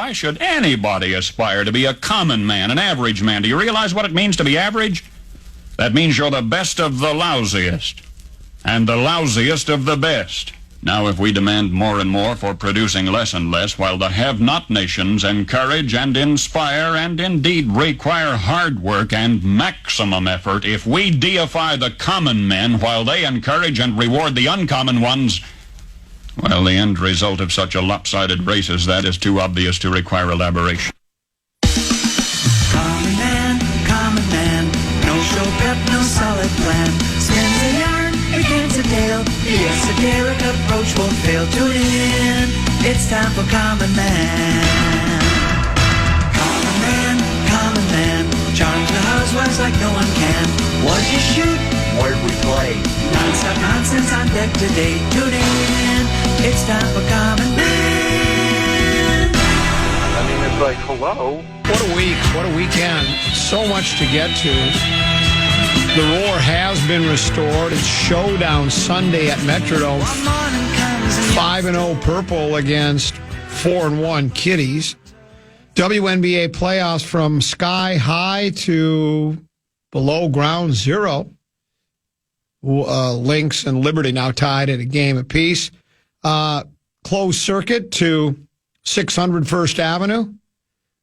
why should anybody aspire to be a common man, an average man? Do you realize what it means to be average? That means you're the best of the lousiest, and the lousiest of the best. Now, if we demand more and more for producing less and less, while the have-not nations encourage and inspire and indeed require hard work and maximum effort, if we deify the common men while they encourage and reward the uncommon ones, well, the end result of such a lopsided race as that is too obvious to require elaboration. Common man, no show prep, no solid plan. Spins a yarn, begins a tale. The esoteric approach won't fail. Tune in, it's time for Common Man. Common man, charms the housewives like no one can. What'd you shoot? Where'd we play? Non-stop nonsense on deck today. Tune in, it's time for Common Man. I mean, it's like, hello? What a week. What a weekend. So much to get to. The Roar has been restored. It's showdown Sunday at Metrodome. 5-0 Purple against 4-1 Kitties. WNBA playoffs from sky high to below ground zero. Lynx and Liberty now tied at a game apiece. Closed circuit to 600 First Avenue.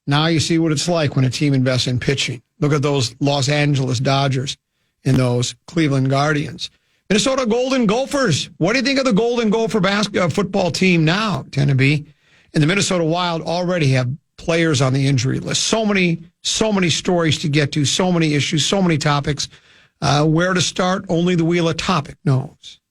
Now you see what it's like when a team invests in pitching. Look at those Los Angeles Dodgers and those Cleveland Guardians. Minnesota Golden Gophers. What do you think of the Golden Gopher football team now, Tennessee? And the Minnesota Wild already have players on the injury list. So many stories to get to, so many issues, so many topics. Where to start, only the Wheel of Topic knows.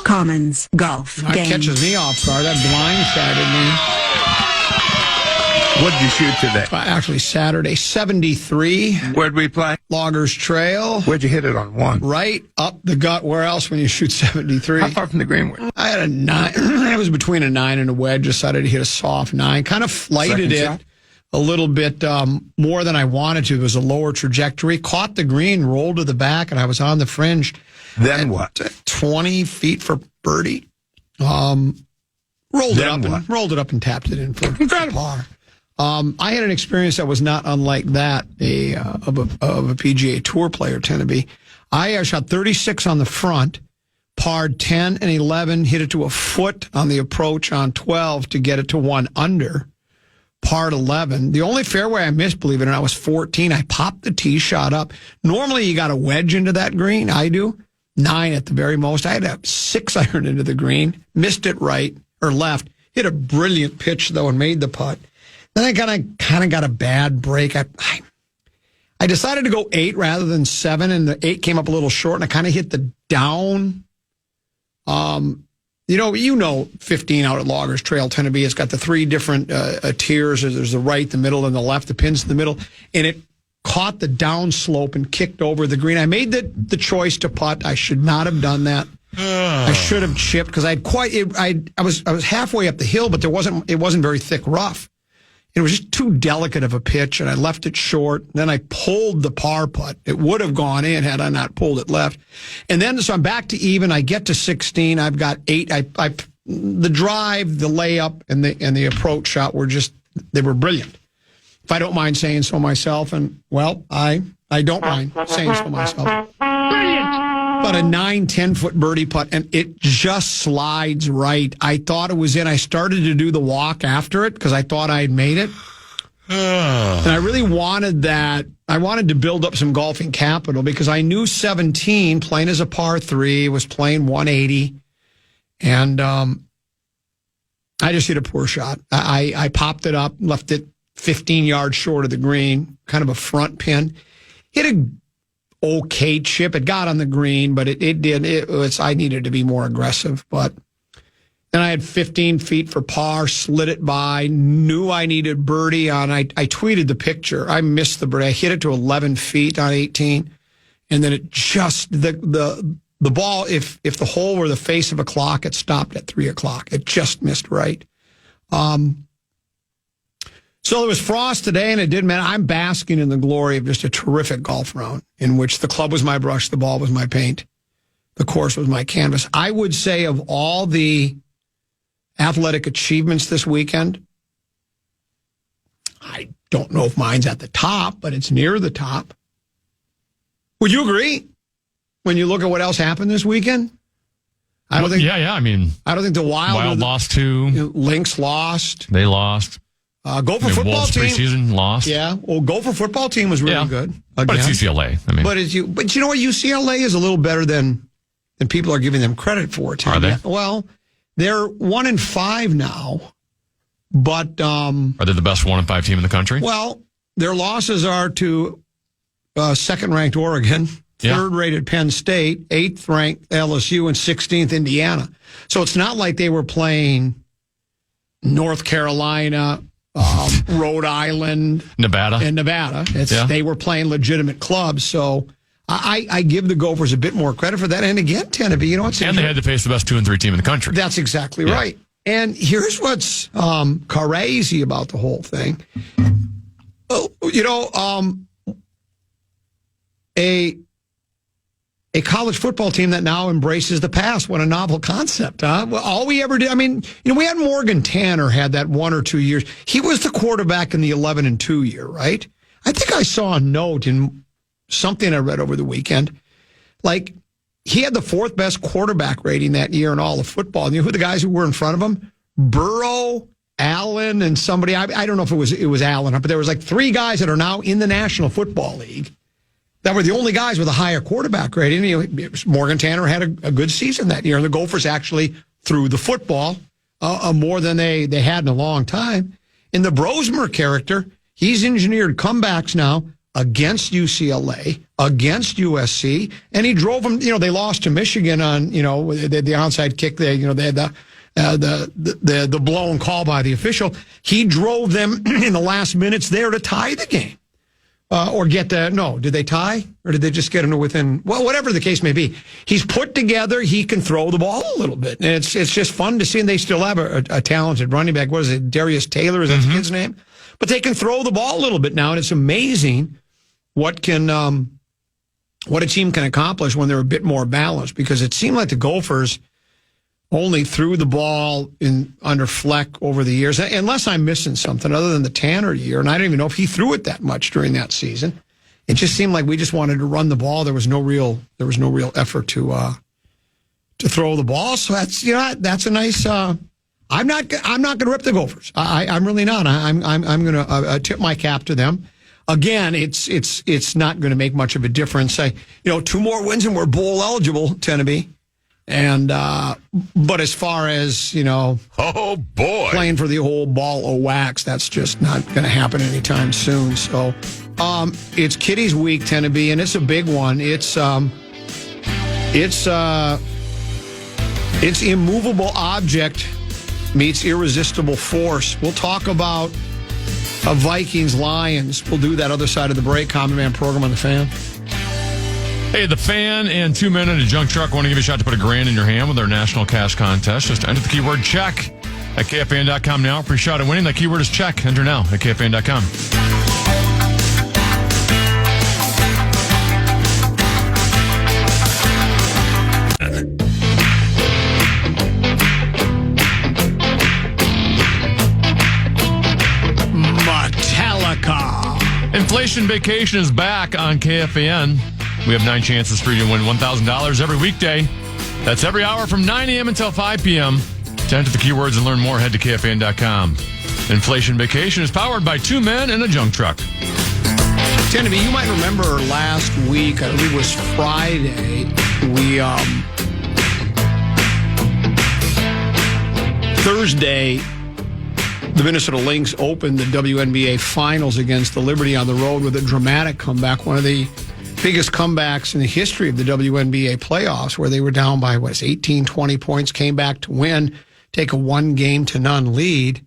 Commons Golf That Game. catches me off guard. That blindsided me. What'd you shoot today? Actually, Saturday, 73. Where'd we play? Loggers Trail. Where'd you hit it on? One? Right up the gut. Where else when you shoot 73? How far from the green were you? I had a 9. It was between a 9 and a wedge. Decided to hit a soft 9. Kind of flighted Second it shot? a little bit more than I wanted to. It was a lower trajectory. Caught the green, rolled to the back, and I was on the fringe. Then what? 20 feet for birdie. Rolled it up and tapped it in for par. I had an experience that was not unlike that of a PGA Tour player, Tennessee. I shot 36 on the front, parred 10 and 11, hit it to a foot on the approach on 12 to get it to 1 under, parred 11. The only fairway I missed, believe it or not, was 14. I popped the tee shot up. Normally you got a wedge into that green. I do. 9 at the very most. I had a 6 iron into the green, missed it right or left, hit a brilliant pitch though and made the putt. Then I kind of got a bad break. I decided to go 8 rather than 7, and the 8 came up a little short, and I kind of hit the down. You know, 15 out at Loggers Trail, Tennessee. It's got the 3 different tiers. There's the right, the middle, and the left. The pin's in the middle, and it caught the down slope and kicked over the green. I made the choice to putt. I should not have done that. I should have chipped because I was halfway up the hill, but it wasn't very thick rough. It was just too delicate of a pitch, and I left it short. Then I pulled the par putt. It would have gone in had I not pulled it left. And then, so I'm back to even. I get to 16. I've got 8. The drive, the layup, and the approach shot they were brilliant. If I don't mind saying so myself, and, well, I don't mind saying so myself. Brilliant! About a 9, 10-foot birdie putt, and it just slides right. I thought it was in. I started to do the walk after it because I thought I had made it. And I really wanted that. I wanted to build up some golfing capital because I knew 17, playing as a par 3, was playing 180. And I just hit a poor shot. I popped it up, left it 15 yards short of the green, kind of a front pin. Hit a okay chip. It got on the green, but I needed to be more aggressive. But then I had 15 feet for par, slid it by, knew I needed birdie on. I tweeted the picture. I missed the birdie. I hit it to 11 feet on 18. And then it just, the ball, if the hole were the face of a clock, it stopped at 3 o'clock. It just missed right. So there was frost today, and it didn't matter. I'm basking in the glory of just a terrific golf round in which the club was my brush, the ball was my paint, the course was my canvas. I would say of all the athletic achievements this weekend, I don't know if mine's at the top, but it's near the top. Would you agree? When you look at what else happened this weekend? I don't think. Yeah. I mean, I don't think the Wild lost too. Lynx lost. They lost. Gopher football Wolves team preseason lost. Yeah. Well, Gopher football team was really good. Again. But it's UCLA. I mean, but you know what? UCLA is a little better than people are giving them credit for. Are they? Well, they're 1-5 now, but are they the best 1-5 team in the country? Well, their losses are to second-ranked Oregon, third-rated Penn State, 8th-ranked LSU, and 16th Indiana. So it's not like they were playing North Carolina, Rhode Island, Nevada. They were playing legitimate clubs. So I give the Gophers a bit more credit for that. And again, Tennessee, you know what's and they had to face the best 2 and 3 team in the country. That's exactly right. And here's what's crazy about the whole thing. A college football team that now embraces the past. What a novel concept, huh? Well, all we ever did, I mean, we had Morgan Tanner had that 1 or 2 years. He was the quarterback in the 11-2 year, right? I think I saw a note in something I read over the weekend. Like, he had the 4th best quarterback rating that year in all of football. And you know who the guys who were in front of him? Burrow, Allen, and somebody. I don't know if it was Allen, but there was like 3 guys that are now in the National Football League that were the only guys with a higher quarterback rating. Morgan Tanner had a good season that year, and the Gophers actually threw the football more than they had in a long time. In the Brosmer character, he's engineered comebacks now against UCLA, against USC, and he drove them. They lost to Michigan on the onside kick. They had the blown call by the official. He drove them in the last minutes there to tie the game. Did they tie? Or did they just get him to within, whatever the case may be. He's put together, he can throw the ball a little bit. And it's just fun to see, and they still have a talented running back. What is it, Darius Taylor, is that the kid's name? But they can throw the ball a little bit now, and it's amazing what a team can accomplish when they're a bit more balanced, because it seemed like the Gophers only threw the ball under Fleck over the years, unless I'm missing something other than the Tanner year, and I don't even know if he threw it that much during that season. It just seemed like we just wanted to run the ball. There was no real effort to throw the ball. So that's a nice. I'm not going to rip the Gophers. I'm really not. I'm going to tip my cap to them. Again, it's not going to make much of a difference. 2 more wins and we're bowl eligible, Tennessee. And but as far as oh boy, playing for the whole ball of wax, that's just not going to happen anytime soon. So it's Kitty's week, Tennessee, and it's a big one. It's immovable object meets irresistible force. We'll talk about Vikings Lions. We'll do that other side of the break. Common Man program on the Fan. Hey, the Fan and 2 men in a junk truck want to give you a shot to put $1,000 in your hand with our national cash contest. Just enter the keyword check at KFAN.com now for your shot at winning. That keyword is check. Enter now at KFAN.com. Metallica. Inflation Vacation is back on KFAN. We have 9 chances for you to win $1,000 every weekday. That's every hour from 9 a.m. until 5 p.m. To enter the keywords and learn more, head to KFAN.com. Inflation Vacation is powered by 2 men in a junk truck. Tennessee, you might remember last week, I believe it was Friday, Thursday, the Minnesota Lynx opened the WNBA Finals against the Liberty on the road with a dramatic comeback, one of the biggest comebacks in the history of the WNBA playoffs, where they were down by, 18, 20 points, came back to win, take a 1-0 lead.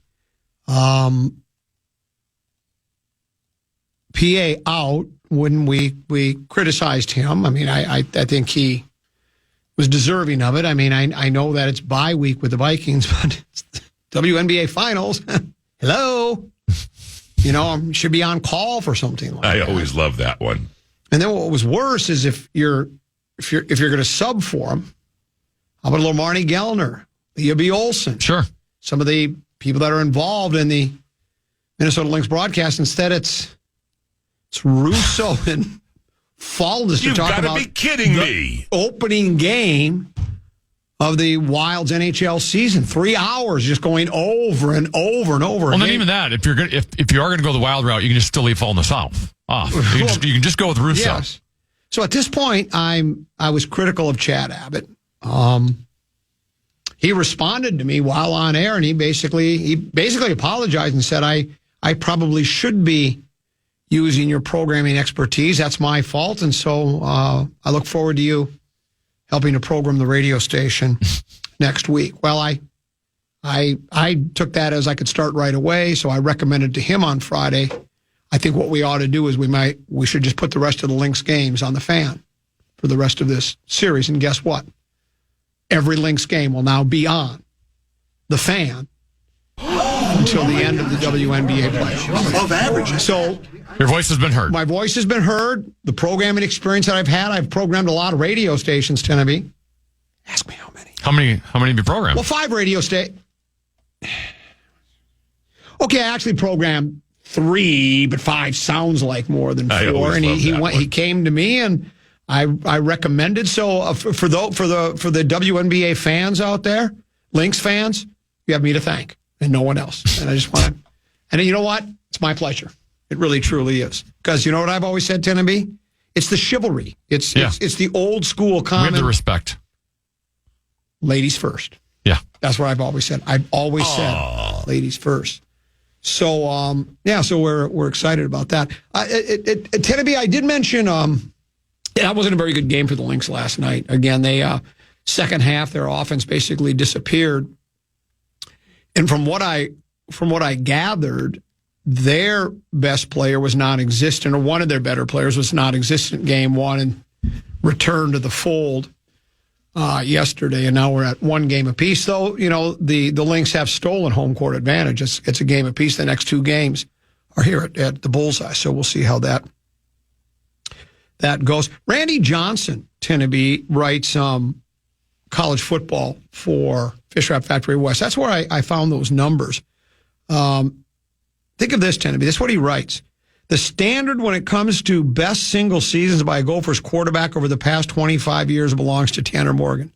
PA out when we criticized him. I mean, I think he was deserving of it. I mean, I know that it's bye week with the Vikings, but it's the WNBA Finals. Hello. Should be on call for something like I that. always love that one. And then what was worse is if you're going to sub for him, how about a little Marnie Gellner, Leah B. Olson? Sure. Some of the people that are involved in the Minnesota Lynx broadcast. Instead, it's Russo and Faldas to You've talk got to about be kidding the me. opening game of the Wild's NHL season. 3 hours just going over and over and over. Well, not even that. If you are going to go the Wild route, you can just still leave Fall in the South off. You can just go with Russo. Yes. So at this point, I was critical of Chad Abbott. He responded to me while on air, and he basically apologized and said, I probably should be using your programming expertise. That's my fault. And so I look forward to you helping to program the radio station next week. Well, I took that as I could start right away. So I recommended to him on Friday, I think what we ought to do is we should just put the rest of the Lynx games on the fan for the rest of this series. And guess what? Every Lynx game will now be on the fan until the end of the WNBA playoffs. Above average. So Your voice has been heard. my voice has been heard. The programming experience that I've had, I've programmed a lot of radio stations, Tennessee. Ask me how many. How many have you programmed? Well, 5 radio stations. Okay, I actually programmed 3, but 5 sounds like more than 4. I always And love that one. he came to me and I recommended. So for the WNBA fans out there, Lynx fans, you have me to thank and no one else. And I just want to. And you know what? It's my pleasure. It really truly is. Because you know what I've always said, Tennessee? It's the chivalry. It's the old school We have common. the respect. Ladies first. Yeah. That's what I've always said. I've always said ladies first. So so we're excited about that. Tennessee, I did mention that wasn't a very good game for the Lynx last night. Again, they second half their offense basically disappeared. And from what I gathered, their best player was non-existent, or one of their better players was non-existent game one and returned to the fold yesterday. And now we're at 1 game apiece. Though, the Lynx have stolen home court advantage. It's a game apiece. The next 2 games are here at the Bullseye. So we'll see how that goes. Randy Johnson, Tennessee, writes college football for Fish Wrap Factory West. That's where I found those numbers. Think of this, Tennessee. This is what he writes. The standard when it comes to best single seasons by a Gophers quarterback over the past 25 years belongs to Tanner Morgan.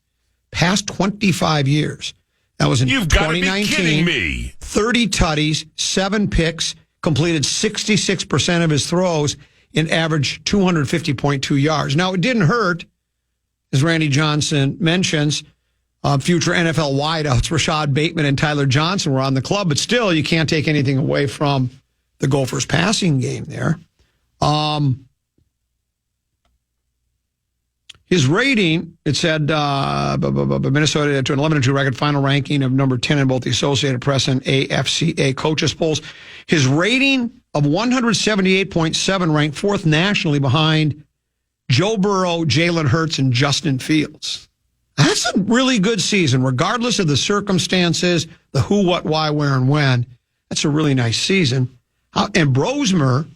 Past 25 years. That was in You've got to be 2019. kidding me. 30 tutties, 7 picks, completed 66% of his throws, and averaged 250.2 yards. Now, it didn't hurt, as Randy Johnson mentions, future NFL wideouts Rashad Bateman and Tyler Johnson were on the club, but still, you can't take anything away from the Gophers' passing game there. His rating, it said Minnesota to an 11-2 record, final ranking of number 10 in both the Associated Press and AFCA coaches polls. His rating of 178.7 ranked 4th nationally behind Joe Burrow, Jalen Hurts, and Justin Fields. That's a really good season, regardless of the circumstances, the who, what, why, where, and when. That's a really nice season. And Brosmer,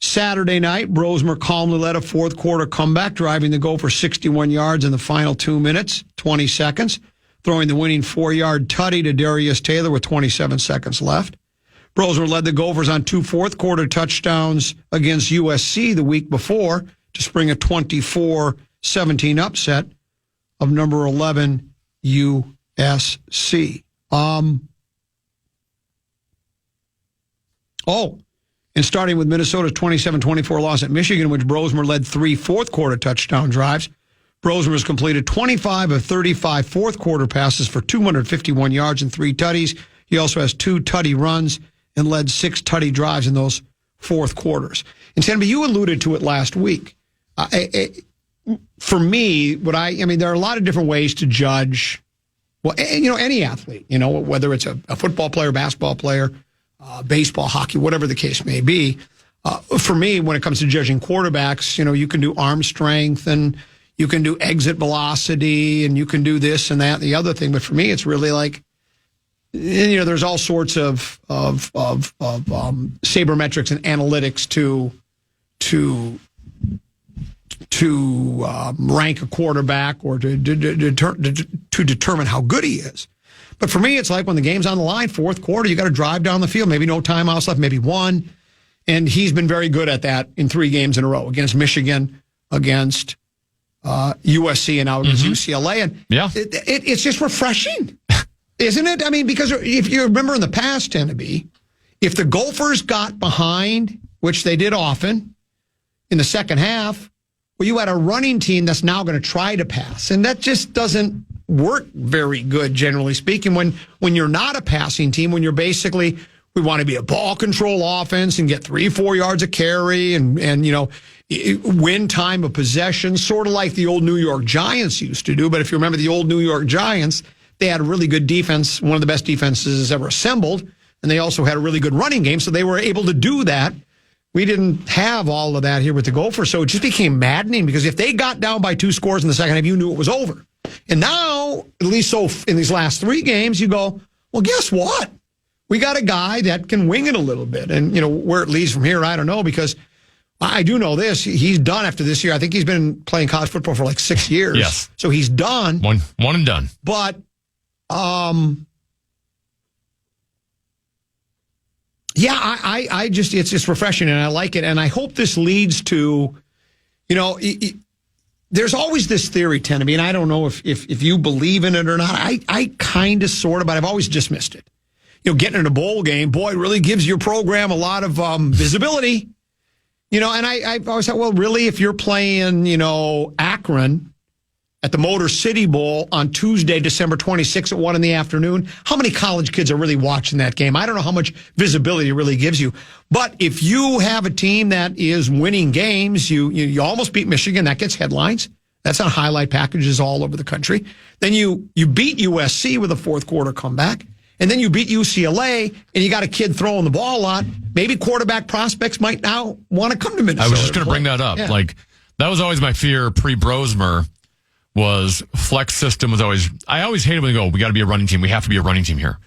Saturday night, Brosmer calmly led a 4th quarter comeback, driving the Gophers 61 yards in the final 2 minutes, 20 seconds, throwing the winning 4-yard tutty to Darius Taylor with 27 seconds left. Brosmer led the Gophers on 2 4th quarter touchdowns against USC the week before to spring a 24-17 upset of number 11 USC. And starting with Minnesota's 27-24 loss at Michigan, in which Brosmer led 3 4th quarter touchdown drives. Brosmer has completed 25 of 35 4th quarter passes for 251 yards and 3 tutties. He also has 2 tutty runs and led 6 tutty drives in those 4th quarters. And Tennessee, you alluded to it last week. For me, there are a lot of different ways to judge, any athlete, whether it's a football player, basketball player, baseball, hockey, whatever the case may be. For me, when it comes to judging quarterbacks, you can do arm strength and you can do exit velocity and you can do this and that and the other thing. But for me, it's really like, there's all sorts of sabermetrics and analytics to rank a quarterback or to determine how good he is. But for me, it's like when the game's on the line, fourth quarter, you got to drive down the field. Maybe no timeouts left, maybe one. And he's been very good at that in 3 games in a row against Michigan, against USC, and now against UCLA. And it's just refreshing, isn't it? I mean, because if you remember in the past, Tenneby, if the Gophers got behind, which they did often in the second half, well, you had a running team that's now going to try to pass. And that just doesn't work very good, generally speaking, when you're not a passing team, when you're basically, we want to be a ball control offense and get 3-4 yards of carry and win time of possession, sort of like the old New York Giants used to do. But if you remember the old New York Giants, they had a really good defense, one of the best defenses ever assembled, and they also had a really good running game, so they were able to do that. We didn't have all of that here with the Gophers, so it just became maddening because if they got down by 2 scores in the second half, you knew it was over. And now, at least so in these last 3 games, you go, well, guess what? We got a guy that can wing it a little bit. And, where it leads from here, I don't know, because I do know this. He's done after this year. I think he's been playing college football for like 6 years. Yes. So he's done. One and done. But, yeah, I just, it's just refreshing and I like it. And I hope this leads to, there's always this theory, Tenneby, and I don't know if you believe in it or not. I kind of, sort of, but I've always dismissed it. Getting in a bowl game, boy, it really gives your program a lot of visibility. And I always thought, well, really, if you're playing, Akron at the Motor City Bowl on Tuesday, December 26th at 1 in the afternoon, how many college kids are really watching that game? I don't know how much visibility it really gives you. But if you have a team that is winning games, you almost beat Michigan, that gets headlines. That's on highlight packages all over the country. Then you beat USC with a fourth quarter comeback. And then you beat UCLA, and you got a kid throwing the ball a lot. Maybe quarterback prospects might now want to come to Minnesota. I was just going to bring that up. Yeah. That was always my fear pre-Brosmer, was flex system was always, I always hated when they go, we got to be a running team. We have to be a running team here.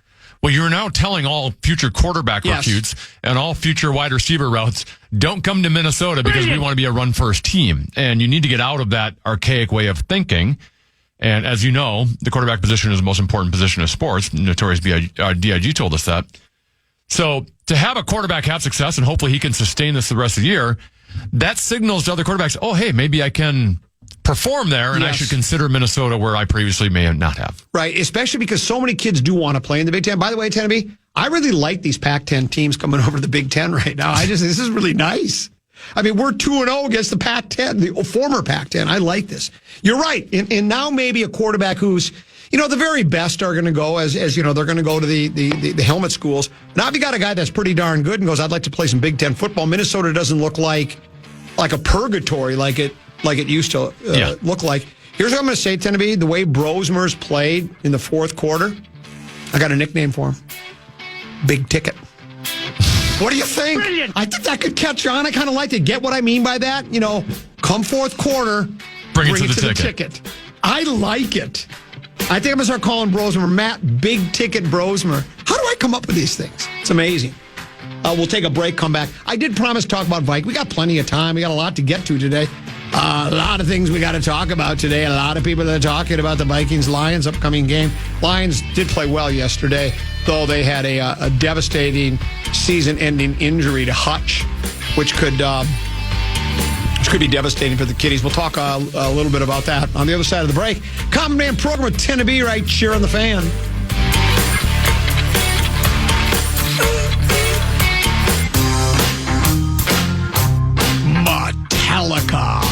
Well, you're now telling all future quarterback recruits and all future wide receiver routes, don't come to Minnesota because we want to be a run-first team. And you need to get out of that archaic way of thinking. And as you know, the quarterback position is the most important position of sports. Notorious DIG told us that. So to have a quarterback have success, and hopefully he can sustain this the rest of the year, that signals to other quarterbacks, oh, hey, maybe I can perform there, and I should consider Minnesota where I previously may not have. Right, especially because so many kids do want to play in the Big Ten. By the way, Tenneby, I really like these Pac-10 teams coming over to the Big Ten right now. This is really nice. I mean, we're 2-0 against the Pac-10, the former Pac-10. I like this. You're right. And now maybe a quarterback who's, the very best are going to go as they're going to go to the helmet schools. Now if you got a guy that's pretty darn good and goes, I'd like to play some Big Ten football, Minnesota doesn't look like a purgatory like it used to look like. Here's what I'm going to say, Tenneby. The way Brosmer's played in the fourth quarter, I got a nickname for him. Big Ticket. What do you think? Brilliant. I think that could catch on. I kind of like to get what I mean by that. Come fourth quarter, bring it to the ticket. I like it. I think I'm going to start calling Brosmer Matt Big Ticket Brosmer. How do I come up with these things? It's amazing. We'll take a break, come back. I did promise to talk about Vikings. We got plenty of time. We got a lot to get to today. A lot of things we got to talk about today. A lot of people that are talking about the Vikings-Lions upcoming game. Lions did play well yesterday, though they had a devastating season-ending injury to Hutch, which could be devastating for the kiddies. We'll talk a little bit about that on the other side of the break. Common Man program with Tenneby right here on the Fan. Metallica.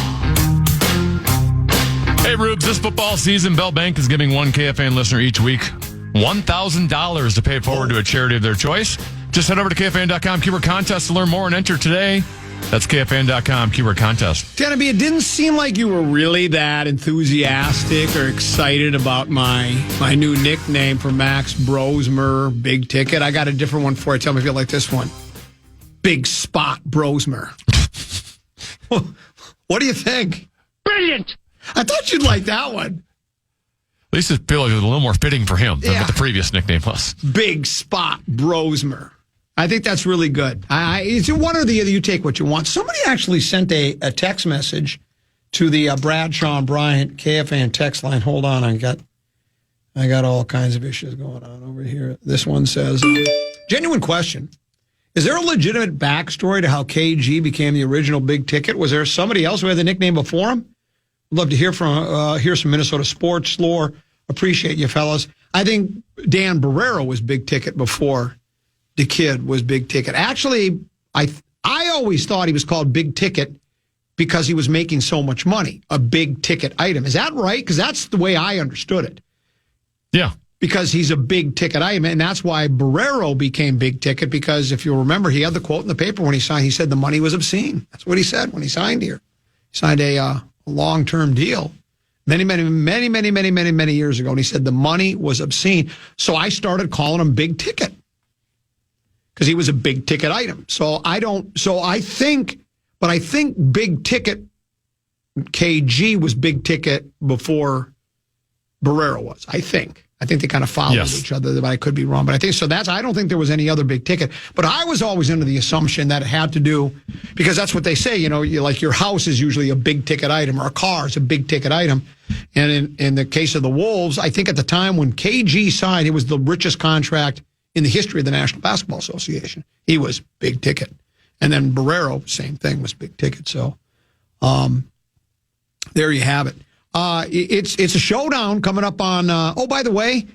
Hey, Rubes, this football season, Bell Bank is giving one KFAN listener each week $1,000 to pay it forward to a charity of their choice. Just head over to KFAN.com, keyword contest to learn more and enter today. That's KFAN.com, keyword contest. Tenneby, it didn't seem like you were really that enthusiastic or excited about my new nickname for Max Brosmer, Big Ticket. I got a different one for you. Tell me if you like this one. Big Spot Brosmer. What do you think? Brilliant. I thought you'd like that one. least it feels like it was a little more fitting for him than what the previous nickname was. Big Spot Brosmer. I think that's really good. It's one or the other. You take what you want. Somebody actually sent a text message to the Brad Sean Bryant KFAN text line. Hold on, I got all kinds of issues going on over here. This one says, genuine question. Is there a legitimate backstory to how KG became the original big ticket? Was there somebody else who had the nickname before him? I'd love to hear some Minnesota sports lore. Appreciate you, fellas. I think Dan Barrero was big ticket before the kid was big ticket. Actually, I always thought he was called big ticket because he was making so much money, a big ticket item. Is that right? Because that's the way I understood it. Yeah. Because he's a big ticket item, and that's why Barrero became big ticket, because if you remember, he had the quote in the paper when he signed. He said the money was obscene. That's what he said when he signed here. He signed a long-term deal many years ago, and he said the money was obscene. So I started calling him big ticket because he was a big ticket item. I think big ticket KG was big ticket before Barrero was. I think they kind of followed each other, but I could be wrong. But I think so. I don't think there was any other big ticket. But I was always under the assumption that it had to do, because that's what they say. Like your house is usually a big ticket item, or a car is a big ticket item. And in the case of the Wolves, I think at the time when KG signed, it was the richest contract in the history of the National Basketball Association. He was big ticket. And then Barrero, same thing, was big ticket. So there you have it. It's a showdown coming up on, by the way,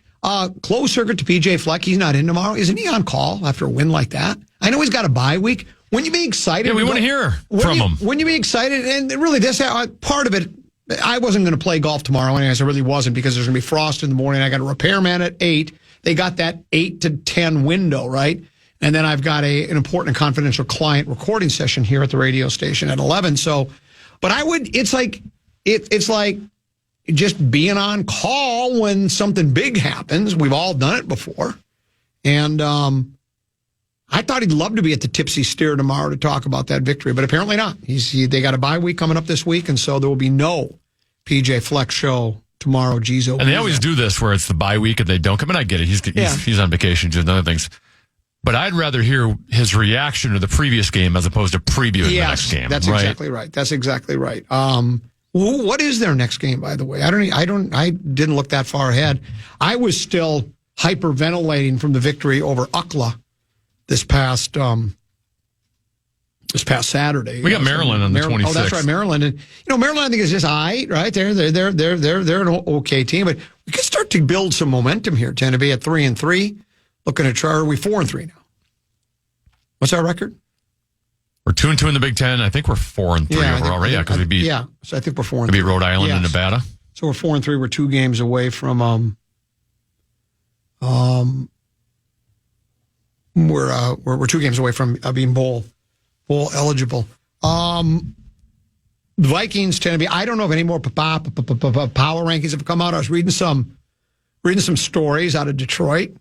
closed circuit to PJ Fleck. He's not in tomorrow. Isn't he on call after a win like that? I know he's got a bye week. Wouldn't you be excited? Yeah, we want to hear from him. Wouldn't you be excited? And really, this part of it, I wasn't going to play golf tomorrow anyways. I really wasn't, because there's going to be frost in the morning. I got a repairman at 8. They got that 8 to 10 window, right? And then I've got an important and confidential client recording session here at the radio station at 11. So, but it's like just being on call when something big happens. We've all done it before. And I thought he'd love to be at the Tipsy Steer tomorrow to talk about that victory, but apparently not. They got a bye week coming up this week, and so there will be no PJ Fleck show tomorrow. And they always do this where it's the bye week and they don't come in. I get it. He's on vacation doing other things. But I'd rather hear his reaction to the previous game as opposed to previewing the next game. That's exactly right. That's exactly right. What is their next game, by the way? I didn't look that far ahead. I was still hyperventilating from the victory over UCLA this past Saturday. We got Maryland on the 26th. Oh, that's right, Maryland. And Maryland, I think, is just right. They're an okay team, but we could start to build some momentum here. Tend to be at 3-3. Looking at are we 4-3 now? What's our record? We're 2-2 in the Big Ten. I think we're 4-3 overall, right? Yeah, because we beat. Yeah, so I think we're 4-3. We beat Rhode Island and Nevada. So we're 4-3. We're 2 games away from we're 2 games away from being bowl eligible. The Vikings tend to be. I don't know if any more power rankings have come out. I was reading some stories out of Detroit.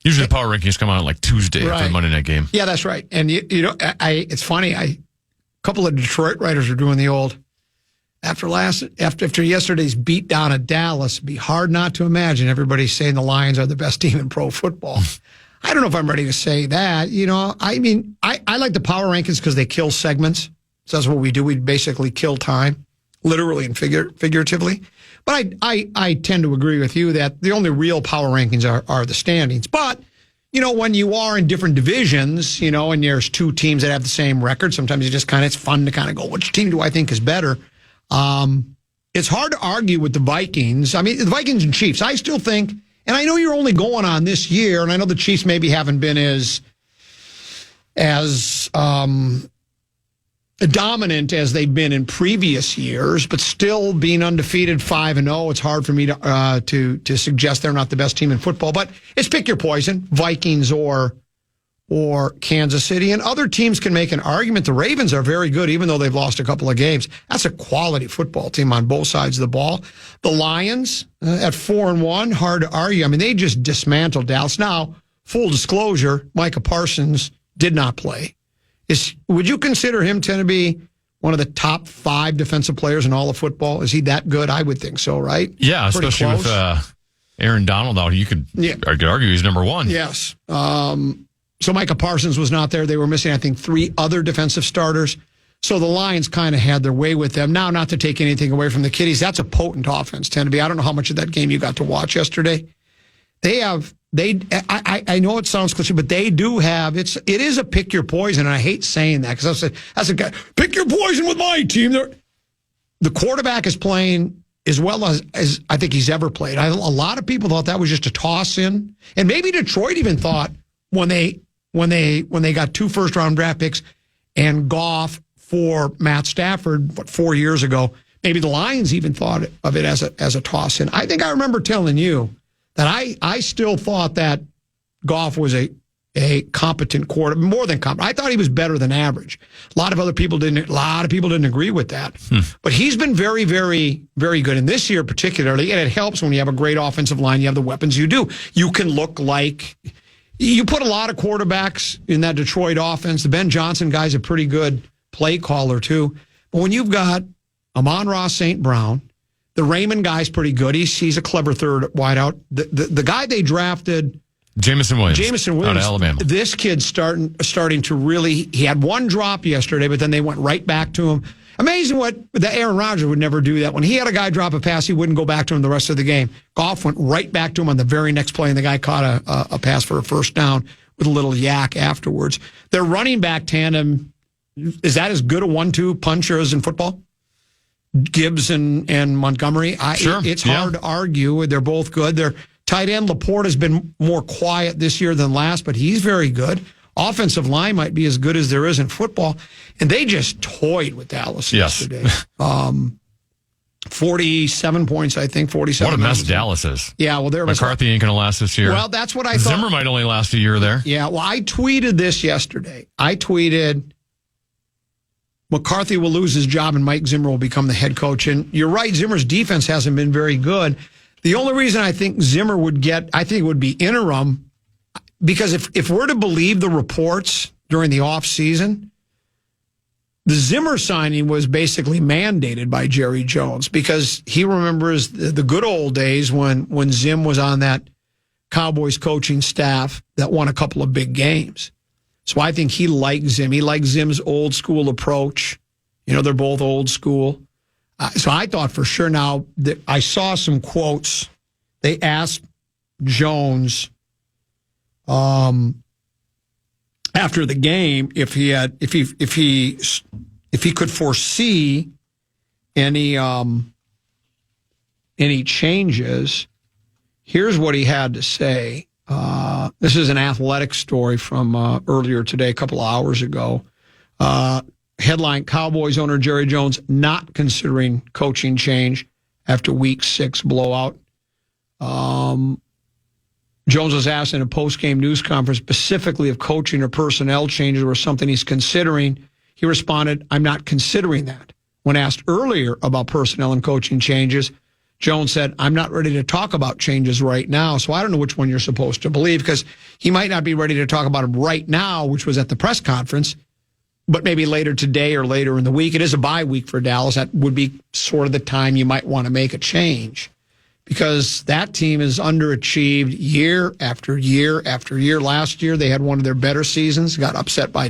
Usually the power rankings come out on like Tuesday after the Monday night game. Yeah, that's right. And it's funny. A couple of Detroit writers are doing the old after yesterday's beat down at Dallas. It'd be hard not to imagine everybody's saying the Lions are the best team in pro football. I don't know if I'm ready to say that. I mean, I like the power rankings because they kill segments. So that's what we do. We basically kill time, literally and figuratively. But I tend to agree with you that the only real power rankings are the standings. But, when you are in different divisions, and there's 2 teams that have the same record, sometimes it's fun to kind of go, which team do I think is better? It's hard to argue with the Vikings. I mean, the Vikings and Chiefs, I still think, and I know you're only going on this year, and I know the Chiefs maybe haven't been as dominant as they've been in previous years, but still being undefeated 5-0, it's hard for me to suggest they're not the best team in football. But it's pick your poison, Vikings or Kansas City. And other teams can make an argument. The Ravens are very good, even though they've lost a couple of games. That's a quality football team on both sides of the ball. The Lions at 4-1, hard to argue. I mean, they just dismantled Dallas. Now, full disclosure, Micah Parsons did not play. Would you consider him to be one of the top 5 defensive players in all of football? Is he that good? I would think so, right? Yeah, Pretty especially close. Aaron Donald out. I could argue he's number one. Yes. So Micah Parsons was not there. They were missing, I think, 3 other defensive starters. So the Lions kind of had their way with them. Now, not to take anything away from the Kitties, that's a potent offense, tend to be. I don't know how much of that game you got to watch yesterday. I know it sounds cliche, but they do have, it is a pick your poison, and I hate saying that because that's a guy, pick your poison with my team. The quarterback is playing as well as I think he's ever played. A lot of people thought that was just a toss in, and maybe Detroit even thought when they got 2 first-round draft picks and Goff for Matt Stafford 4 years ago, maybe the Lions even thought of it as a toss in. I think I remember telling you that I still thought that Goff was a competent quarterback, more than competent. I thought he was better than average. A lot of people didn't agree with that. But he's been very, very, very good. And this year particularly, and it helps when you have a great offensive line, you have the weapons you do. You can look like, you put a lot of quarterbacks in that Detroit offense. The Ben Johnson guy's a pretty good play caller too. But when you've got Amon-Ra St. Brown, the Raymond guy's pretty good. He's a clever third wideout. The guy they drafted, Jameson Williams, out of Alabama. This kid's starting to really. He had 1 drop yesterday, but then they went right back to him. Amazing what that Aaron Rodgers would never do that. When he had a guy drop a pass, he wouldn't go back to him the rest of the game. Goff went right back to him on the very next play, and the guy caught a pass for a first down with a little yak afterwards. Their running back tandem, is that as good a 1-2 puncher as in football? Gibbs and Montgomery. Sure. It's hard to argue. They're both good. Their tight end Laporte has been more quiet this year than last, but he's very good. Offensive line might be as good as there is in football. And they just toyed with Dallas yesterday. 47 points, I think. 47. What a mess Dallas is. Yeah, well, McCarthy ain't going to last this year. Well, that's what I thought. Zimmer might only last a year there. Yeah, well, I tweeted this yesterday. I tweeted, McCarthy will lose his job and Mike Zimmer will become the head coach. And you're right, Zimmer's defense hasn't been very good. The only reason I think Zimmer would be interim, because if we're to believe the reports during the offseason, the Zimmer signing was basically mandated by Jerry Jones because he remembers the good old days when Zim was on that Cowboys coaching staff that won a couple of big games. So I think he likes Zim. He likes Zim's old school approach. They're both old school. So I thought for sure. Now, I saw some quotes. They asked Jones after the game if he could foresee any changes. Here's what he had to say. This is an athletic story from earlier today, a couple of hours ago. Headline, Cowboys owner Jerry Jones not considering coaching change after Week 6 blowout. Jones was asked in a post-game news conference specifically if coaching or personnel changes were something he's considering. He responded, I'm not considering that. When asked earlier about personnel and coaching changes, Jones said, I'm not ready to talk about changes right now. So I don't know which one you're supposed to believe because he might not be ready to talk about them right now, which was at the press conference, but maybe later today or later in the week. It is a bye week for Dallas. That would be sort of the time you might want to make a change because that team is underachieved year after year after year. Last year, they had one of their better seasons, got upset by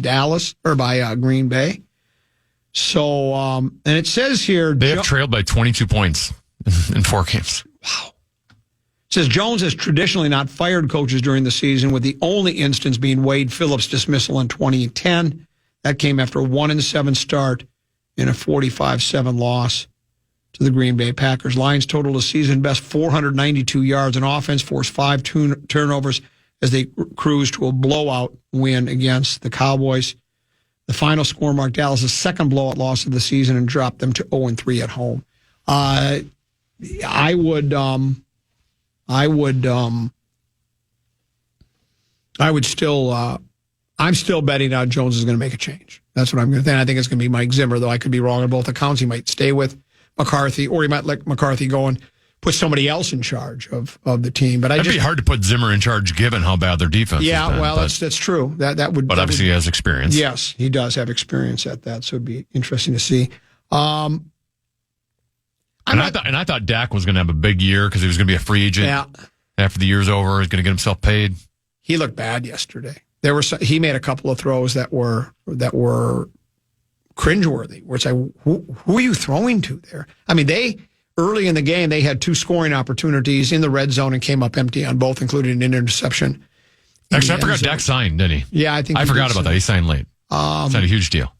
Green Bay. So, and it says here... They have trailed by 22 points in 4 games. Wow. It says Jones has traditionally not fired coaches during the season, with the only instance being Wade Phillips' dismissal in 2010. That came after a 1-7 start in a 45-7 loss to the Green Bay Packers. Lions totaled a season best 492 yards, and offense forced 5 turnovers as they cruised to a blowout win against the Cowboys. The final score marked Dallas' second blowout loss of the season and dropped them to 0-3 at home. I'm still betting now Jones is going to make a change. That's what I'm going to think. I think it's going to be Mike Zimmer, though I could be wrong on both accounts. He might stay with McCarthy, or he might let McCarthy go and put somebody else in charge of the team. But it'd be hard to put Zimmer in charge given how bad their defense has been. Well, that's true. But obviously he has experience. Yes, he does have experience at that, so it'd be interesting to see. I thought Dak was going to have a big year because he was going to be a free agent. Yeah. after the year's over. He's going to get himself paid. He looked bad yesterday. He made a couple of throws that were cringeworthy. Where it's like, who are you throwing to there? I mean, early in the game, they had 2 scoring opportunities in the red zone and came up empty on both, including an interception. Actually, I forgot Dak signed, didn't he? Yeah, I think I forgot about that. He signed late. It's not a huge deal.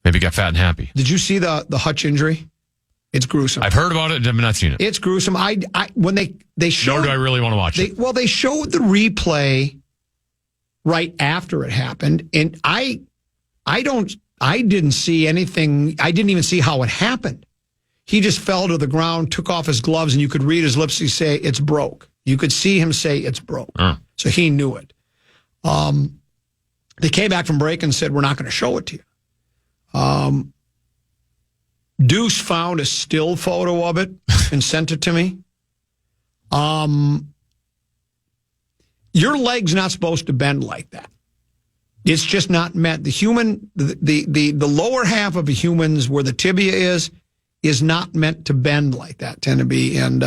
Maybe got fat and happy. Did you see the Hutch injury? It's gruesome. I've heard about it. I've not seen it. It's gruesome. When they showed, nor do I really want to watch it. Well, they showed the replay right after it happened, and I didn't see anything. I didn't even see how it happened. He just fell to the ground, took off his gloves, and you could read his lips. He say, "It's broke." You could see him say, "It's broke." So he knew it. They came back from break and said, "We're not going to show it to you." Deuce found a still photo of it and sent it to me. Your leg's not supposed to bend like that. It's just not meant. The lower half of a human's, where the tibia is not meant to bend like that, tend to be. And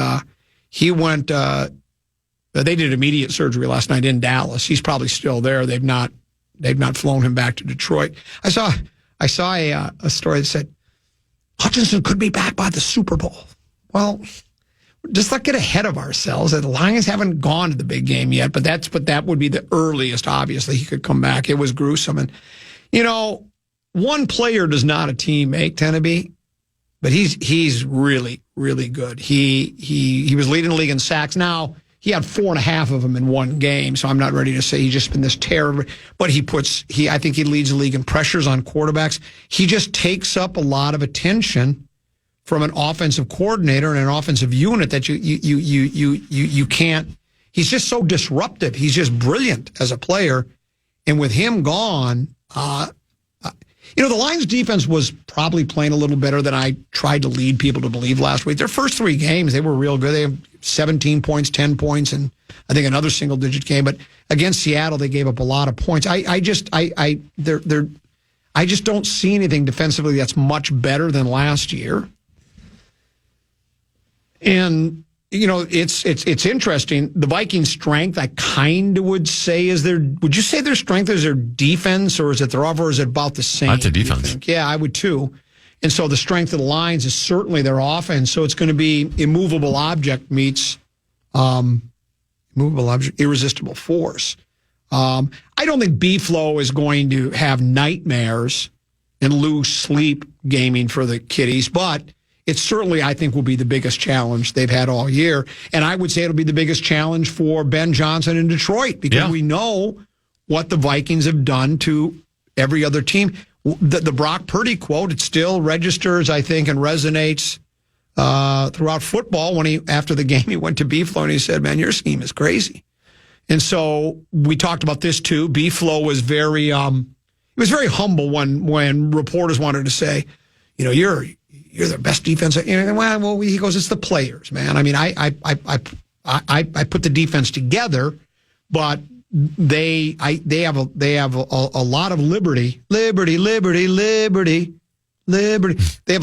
he went. They did immediate surgery last night in Dallas. He's probably still there. They've not flown him back to Detroit. I saw a story that said Hutchinson could be back by the Super Bowl. Well, just not get ahead of ourselves. The Lions haven't gone to the big game yet, but that would be the earliest, obviously, he could come back. It was gruesome. And, one player does not a team make, Tenneby, but he's really, really good. He was leading the league in sacks. Now, he had 4.5 of them in one game, so I'm not ready to say he's just been this terror. But I think he leads the league in pressures on quarterbacks. He just takes up a lot of attention from an offensive coordinator and an offensive unit that you can't. He's just so disruptive. He's just brilliant as a player. And with him gone, the Lions defense was probably playing a little better than I tried to lead people to believe last week. Their first 3 games, they were real good. They had 17 points, 10 points, and I think another single-digit game. But against Seattle, they gave up a lot of points. I just don't see anything defensively that's much better than last year. And it's interesting. The Vikings' strength, I kind of would say, would you say their strength is their defense, or is it their offer, or is it about the same? That's a defense. Yeah, I would too. And so the strength of the Lions is certainly their offense. So it's going to be immovable object meets irresistible force. I don't think B-Flow is going to have nightmares and lose sleep gaming for the kiddies, but it certainly, I think, will be the biggest challenge they've had all year. And I would say it'll be the biggest challenge for Ben Johnson in Detroit, because we know what the Vikings have done to every other team. The Brock Purdy quote, it still registers, I think, and resonates throughout football. When after the game, he went to B-Flow and he said, "Man, your scheme is crazy." And so we talked about this too. B-Flow was very humble when reporters wanted to say, you're the best defense. Well, he goes, "It's the players, man. I mean, I put the defense together, but they have a lot of liberty. They have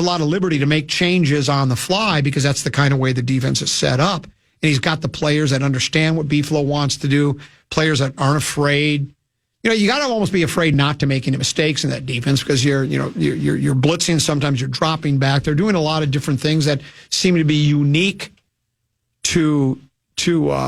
a lot of liberty to make changes on the fly, because that's the kind of way the defense is set up. And he's got the players that understand what B-Flow wants to do, players that aren't afraid. You got to almost be afraid not to make any mistakes in that defense, because you're blitzing. Sometimes you're dropping back. They're doing a lot of different things that seem to be unique to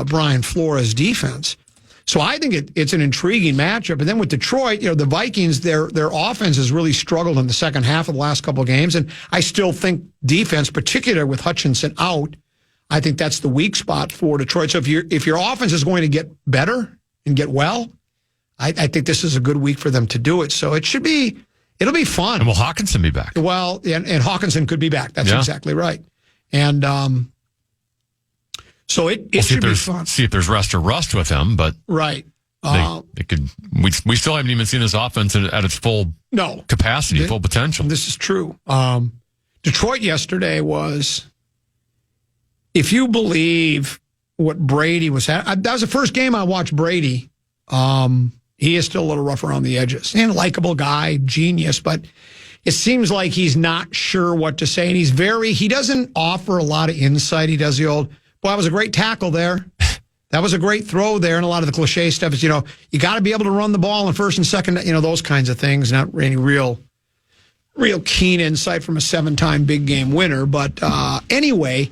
Brian Flores' defense. So I think it's an intriguing matchup. And then with Detroit, the Vikings, their offense has really struggled in the second half of the last couple of games. And I still think defense, particularly with Hutchinson out, I think that's the weak spot for Detroit. So if your offense is going to get better and get well, I think this is a good week for them to do it. So it'll be fun. And will Hawkinson be back? Well, and Hawkinson could be back. That's exactly right. And so it should be fun. See if there's rust with him, but right. It could. We still haven't even seen this offense at its full capacity, full potential. This is true. Detroit yesterday was, if you believe what Brady was at, that was the first game I watched Brady. He is still a little rough around the edges. And a likable guy, genius, but it seems like he's not sure what to say. And he doesn't offer a lot of insight. He does the old Boy, that was a great tackle there. That was a great throw there, and a lot of the cliche stuff is, you got to be able to run the ball in first and second, those kinds of things. Not any real keen insight from a 7-time big game winner. But anyway,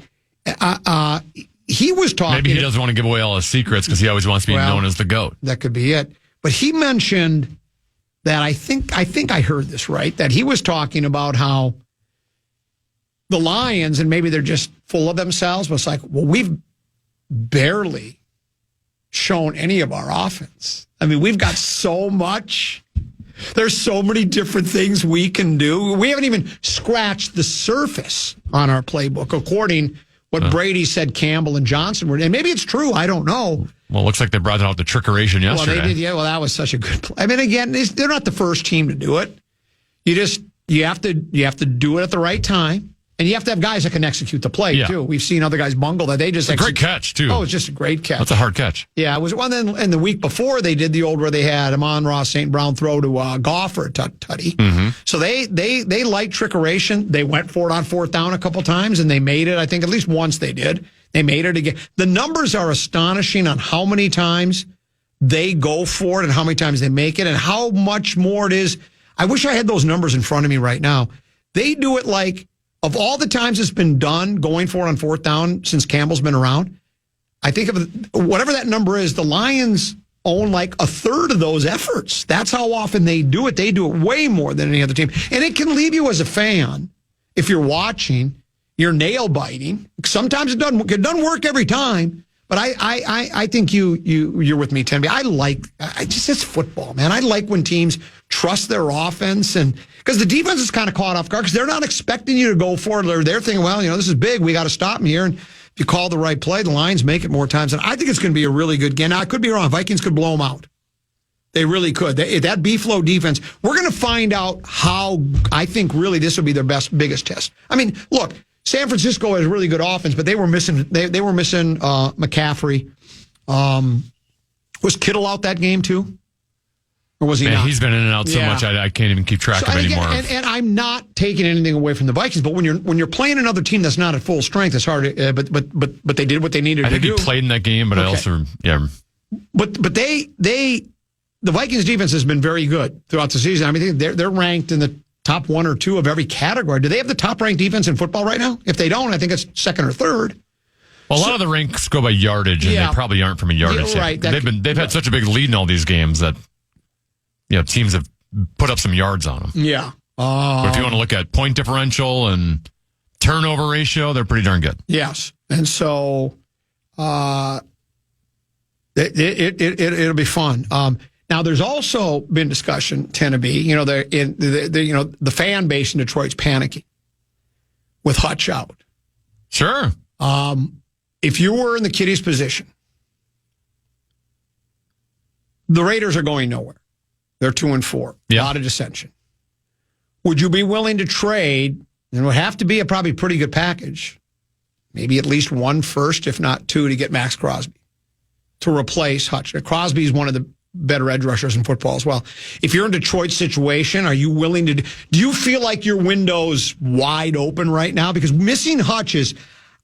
he was talking. Maybe he doesn't want to give away all his secrets because he always wants to be known as the GOAT. That could be it. But he mentioned that I think I heard this right, that he was talking about how the Lions, and maybe they're just full of themselves, but it's like, well, we've barely shown any of our offense. I mean, we've got so much. There's so many different things we can do. We haven't even scratched the surface on our playbook, according what Brady said Campbell and Johnson were. And maybe it's true. I don't know. Well, it looks like they brought out the trickeration yesterday. Well, they did. Yeah, well, that was such a good play. I mean, again, they're not the first team to do it. You have to do it at the right time. And you have to have guys that can execute the play, too. We've seen other guys bungle that. They just a great catch, too. Oh, it's just a great catch. That's a hard catch. Yeah, it was one. Then, and the week before, they did the old where they had Amon-Ra St. Brown throw to Goff for a tutty. Mm-hmm. So they like trickeration. They went for it on fourth down a couple times, and they made it. I think at least once they did. They made it again. The numbers are astonishing on how many times they go for it and how many times they make it and how much more it is. I wish I had those numbers in front of me right now. They do it like, of all the times it's been done going for it on fourth down since Campbell's been around, I think of whatever that number is, the Lions own like a third of those efforts. That's how often they do it. They do it way more than any other team. And it can leave you as a fan, if you're watching, you're nail biting. Sometimes it doesn't work every time. But I think you're with me, Tenby. It's football, man. I like when teams trust their offense, and because the defense is kind of caught off guard because they're not expecting you to go for it. They're thinking, well, this is big. We got to stop them here. And if you call the right play, the Lions make it more times. And I think it's going to be a really good game. Now, I could be wrong. Vikings could blow them out. They really could. That B-flow defense, we're going to find out how. I think really this will be their biggest test. I mean, look. San Francisco has really good offense, but they were missing. They were missing McCaffrey. Was Kittle out that game too, or was he not? He's been in and out so much I can't even keep track of anymore. And I'm not taking anything away from the Vikings, but when you're playing another team that's not at full strength, it's hard. But they did what they needed to do. I think he played in that game, but I also But the Vikings defense has been very good throughout the season. I mean, they're ranked in the top 1 or 2 of every category. Do they have the top-ranked defense in football right now? If they don't, I think it's second or third. Well, a lot of the ranks go by yardage, and they probably aren't from a yardage standpoint. Right. They've had such a big lead in all these games that teams have put up some yards on them. Yeah. But if you want to look at point differential and turnover ratio, they're pretty darn good. Yes. And so it'll be fun. Now, there's also been discussion, Tenneby, the fan base in Detroit's panicking with Hutch out. Sure. If you were in the Kitties' position, the Raiders are going nowhere. They're 2-4. A lot of dissension. Would you be willing to trade, and it would have to be a probably pretty good package, maybe at least 1 first, if not 2, to get Max Crosby, to replace Hutch? Crosby's one of the better edge rushers in football as well. If you're in Detroit's situation, are you willing to do you feel like your window's wide open right now? Because missing Hutch is,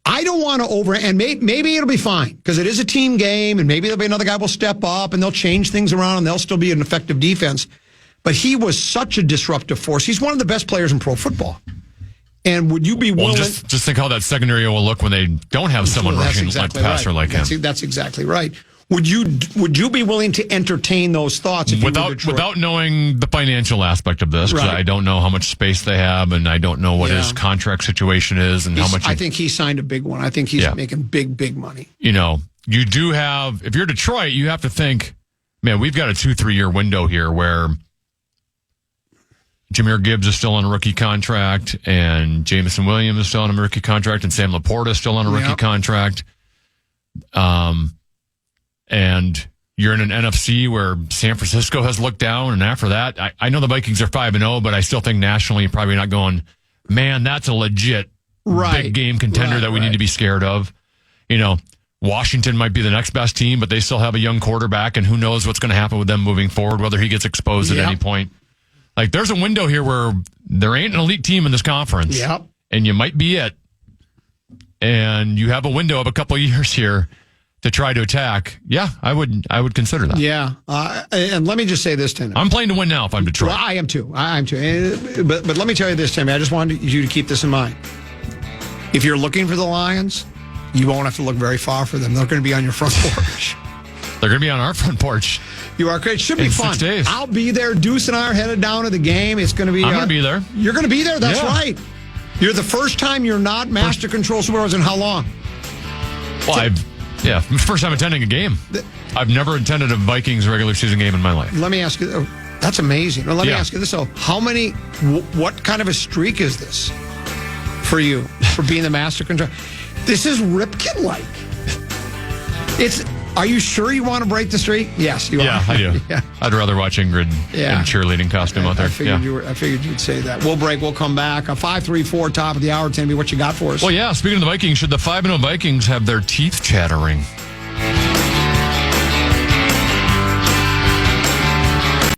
I don't want to and maybe it'll be fine because it is a team game and maybe there'll be another guy will step up and they'll change things around and they'll still be an effective defense. But he was such a disruptive force. He's one of the best players in pro football. And would you be willing? Just think how that secondary will look when they don't have someone rushing like passer like him. That's exactly right. Would you be willing to entertain those thoughts without knowing the financial aspect of this? Because I don't know how much space they have, and I don't know what his contract situation is, and how much. I think he signed a big one. I think he's making big money. You do have. If you're Detroit, you have to think, man, we've got a 2-3 year window here where Jahmyr Gibbs is still on a rookie contract, and Jameson Williams is still on a rookie contract, and Sam Laporta is still on a rookie contract. And you're in an NFC where San Francisco has looked down, and after that, I know the Vikings are 5-0, but I still think nationally you're probably not going, man, that's a legit big game contender that we need to be scared of. Washington might be the next best team, but they still have a young quarterback, and who knows what's going to happen with them moving forward, whether he gets exposed at any point. Like, there's a window here where there ain't an elite team in this conference, and you might be it. and you have a window of a couple of years here to try to attack, yeah, I would consider that. Yeah. And let me just say this, Tim. I'm playing to win now if I'm Detroit. Well, I am too. But let me tell you this, Timmy. I just wanted you to keep this in mind. If you're looking for the Lions, you won't have to look very far for them. They're going to be on your front porch. They're going to be on our front porch. You are great. It should be in fun. 6 days. I'll be there. Deuce and I are headed down to the game. It's going to be. I'm going to be there. You're going to be there? That's Yeah. right. You're the first time you're not Master Control Superheroes in how long? Well, first time attending a game. I've never attended a Vikings regular season game in my life. Let me ask you. That's amazing. Well, let me Yeah. ask you this. So, what kind of a streak is this for you, for being the Master Control? This is Ripken-like. Are you sure you want to break the streak? Yes, you are. Yeah, I do. Yeah. I'd rather watch Ingrid in a cheerleading costume out there. I figured you'd say that. We'll break. We'll come back. 5:34, top of the hour. Timmy, what you got for us? Well, yeah, speaking of the Vikings, should the 5-0 Vikings have their teeth chattering?